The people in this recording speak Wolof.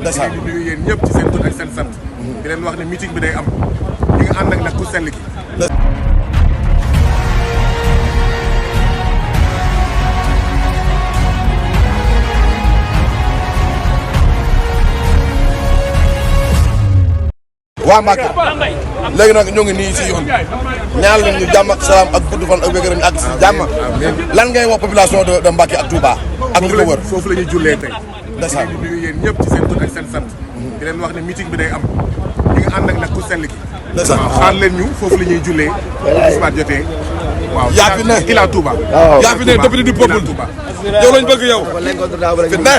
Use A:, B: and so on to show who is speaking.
A: ndeysaan
B: di nuyu yéen ñëpp ci seen tur ak seen sant. di leen wax ne meeting bi day am ñu ngi ànd ak nag ku sell gi.
A: waa Mbacké léegi nag ñoo ngi nii si yoon ñaan leen ñu jàmm ak salaam ak gudd fan ak wér-gu-yaram ak si jàmm lan ngay wax population de Mbacké ak Touba ak li ko wër
B: foofu la ñuy jullee tey.
A: ndeysaan
B: di nuyu yéen ñëpp ci seen tur ak seen sant. di leen wax ne meeting bi day am ñu ngi ànd ak nag ku sell gi.
A: ndeysaan
B: xaar leen ñu foofu la ñuy jullee. tisbaar jotee. waaw
A: yaa fi ne
B: Ila Touba.
A: yaa fi ne député du peuple yow lañ bëgg yow fi ne